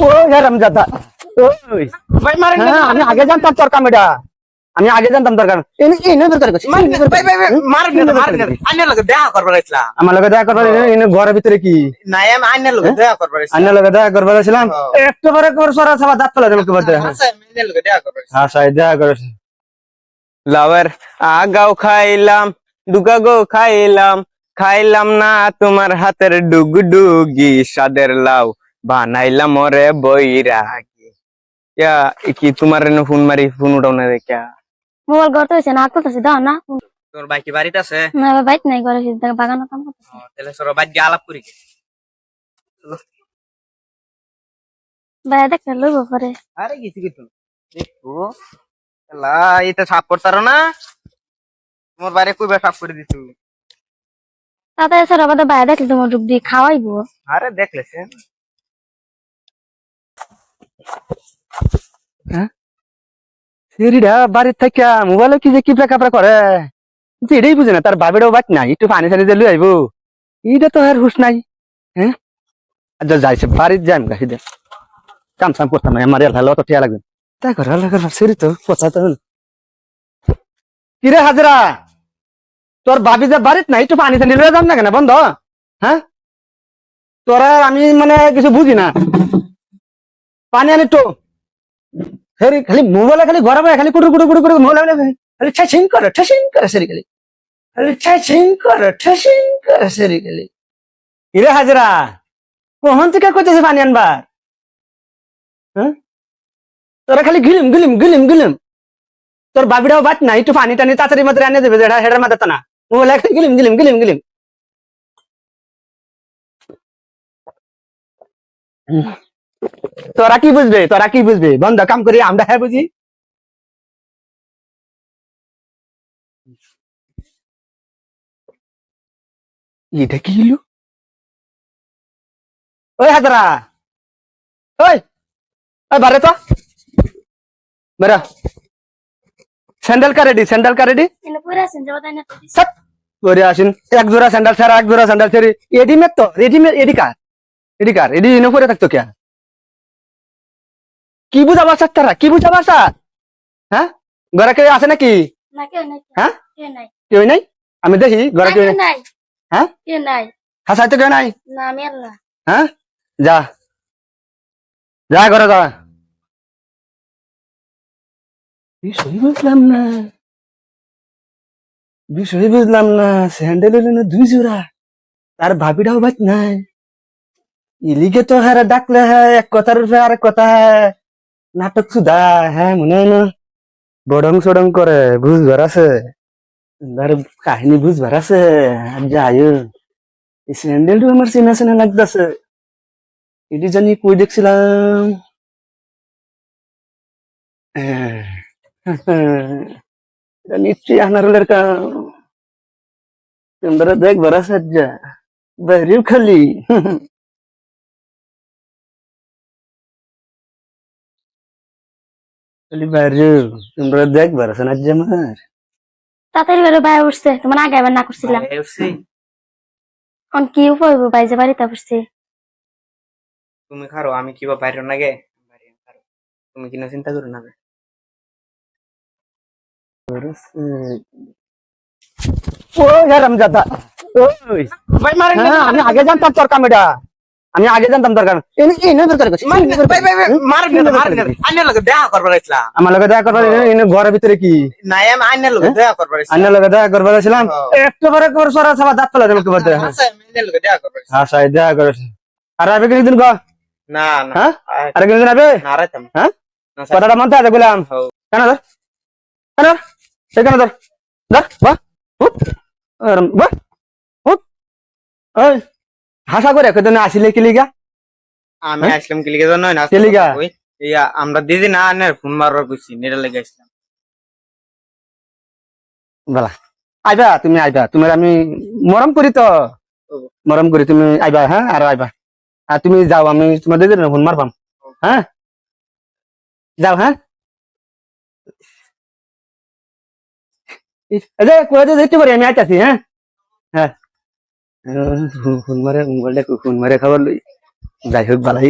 ও হারামজাদা ওই ভাই মারেন না, হ্যাঁ, আমি আগে জানতাম তোর কামড়া আমি আগে জানতাম তোর কারণ এনে দরকার করছিস মারেন না, ভাই ভাই ভাই, মারেন না, মারেন না। আইনের লগে দেখা করবার আইছিলাম। আমার লগে দেখা করবার এনে ঘরের ভিতরে কি নাই আমি আইনের লগে দেখা করবার আইছিলাম। আন্না লগে দেখা করবার ছিলাম একেবারে কোর সরা সবা দাঁত ফেলা দেবে কবাতে আচ্ছা, আমি আইনের লগে দেখা করবার আইছিলাম। হ্যাঁ সাই দেখা করিস লাউয়ের আগাও খাইলাম, ডুগাগো খাইলাম, খাইলাম না তোমার হাতের ডুগডুগি স্বাদের লাউ বানাইলাম ওরে বৈরাগী। ইয়া কি তোমার এনে ফোন মারি ফোন উঠাও না দেখা মোবাইল গড়তে হয়েছে না করতেছে দাও না তোর ভাই কি বাড়িতে আছে? না বাইক নাই ঘরে বাগানো কাম করতেছে তাহলে সরো বাইক গিয়ে আলাপ করি। বাইরে দেখতে লইব পরে আরে কিছু কিছু দেখো লা এটা সাফ করতারো না, তোমার বাইরে কইবা সাফ করে দিছু। তাতে স্যার আমাদের বাইরে দেখলে তোমার ডুব দিয়ে খাওয়াইবো আরে দেখলেছেন সেরিডা বাড়ির থেকে মোবাইলে কি যে কি কাপড়া করে কিন্তু এটাই বুঝে না তার বাবিটাও বাট নাই একটু পানি সানি দিয়ে লই আইবো এইটা তো আর হুশ নাই হ্যাঁ আচ্ছা যাইছে বাড়ির যাই গাছি দে কাম সাম করতাম না আমার ভালো তো টিয়া লাগবে তাই করে আল্লাহ করে সেরি তো পচা তো কিরে হাজরা তোর বাবি যে বাড়িত নাই একটু পানি সানি লয়ে যাম না কেন বন্ধ হ্যাঁ তোরা আমি মানে কিছু বুঝি না পানি আনি তো সেরি খালি মোবাইলে খালি ঘরে খালি কুটুর কুটুর কুটুর কুটুর মোবাইলে খালি ঠেসিং করে সেরি খালি খালি ঠেসিং করে সেরি খালি কিরে হাজরা কখন থেকে কইতেছে পানি আনবার হ্যাঁ তোরা খালি গিলিম গিলিম গিলিম গিলিম তোর বাবিটাও বাট না একটু পানি টানি তাড়াতাড়ি মাত্র আনিয়ে দেবে যেটা হেডার মাথা না মোবাইলে খালি গিলিম গিলিম গিলিম গিলিম তোরা কি বুঝবে বন্ধ কাম করি আমরা হ্যাঁ বুঝি এটা কি হলো ওই হাজরা ওই ওই বারে তো বেরা স্যান্ডেল কা রেডি এনে পরে আছেন যাবা তাই না সব করে আসেন এক জোড়া স্যান্ডেল ছাড়া এক জোড়া স্যান্ডেল ছেড়ে রেডিমেড তো রেডিমেড এডি কার এডি এনে পরে থাকতো কে কি বুঝাবা স্যার তারা কি বুঝাবা স্যার হ্যাঁ ঘরে কেউ আছে নাকি না কেউ নাই হ্যাঁ কেউ নাই কেউ নাই আমি দেখি ঘরে কেউ কেউ নেই নাই হ্যাঁ কেউ নাই হাসাই তো কেউ নাই না আমি আল্লাহ হ্যাঁ যা যা ঘরে যা বিষয় বুঝলাম না স্যান্ডেল হলো না দুই জোড়া তার ভাবিটাও বাদ নাই ইলিগে তো হ্যাঁ ডাকলে হ্যাঁ এক কথার উপরে আরেক কথা হ্যাঁ নাটক সুদা হ্যাঁ মনে হয় না বডং সডং করে বুঝবার আছে কাহিনী বুঝবার আছে আর যাই এই স্যান্ডেলটা আমার চেনা চেনা লাগতেছে এটি জানি কই দেখছিলাম এটা নিশ্চয়ই আনারুলের কাম তোমরা দেখবার আছে যা বাইরেও খালি খালি বাইরেও তোমরা দেখবার আছে না আমার তাড়াতাড়ি বেরো বাইরে উঠছে তোমার আগে আবার না করছিলাম বাইরে উঠছি। এখন কি উপায় হইব বাইরে বাড়িতে বসছে তুমি খারো আমি কিবা বাইরে নাগে বাইরে খারো, তুমি কিনা চিন্তা করো না। ও হারামজাদা ওই ভাই মারেন না, হ্যাঁ, আমি আগে জানতাম তোর কামড়া আমি আগে জানতাম তোর কারণ এনে দরকার করছিস মারেন না, ভাই ভাই ভাই, মারেন না, মারেন না। আইনের লগে দেখা করবার আইছিলাম। আমার লগে দেখা করবার এনে ঘরের ভিতরে কি নাই আমি আইনের লগে দেখা করবার আইছিলাম। আন্না লগে দেখা করবার ছিলাম একেবারে কোর সরা সবা দাঁত ফেলা দেবে কবাতে আচ্ছা, আমি আইনের লগে দেখা করবার আইছিলাম। হ্যাঁ সাই দেখা করিস আর আবে কিদিন গ না না হ্যাঁ আরে কিদিন আবে না রাইতাম হ্যাঁ না স্যার। কথাটা মানতে আছে বললাম হও। কেন ধর কেন সেই কেন ধর ধর বাহ হুপ বাহ হুপ ওই হাসা করে কেদিন আসিলে কি লিগা আমি আসলাম কি লিগে জানো না কি লিগা? ওই ইয়া আমরা দিদি না আনের ফোন মারবার কইছি নেড়া লেগে আসলাম। বলা আইবা তুমি আইবা তুমি আমি মরম করি তো মরম করি তুমি আইবা হ্যাঁ আর আইবা আর তুমি যাও আমি তোমার দিদি ফোন মারবাম হ্যাঁ যাও হ্যাঁ এই যে কয়ে যেতে পারি আমি আইতাছি হ্যাঁ হ্যাঁ হুন মারে মোবাইলটা হুন মারে খাবার লই যাই হোক বালাই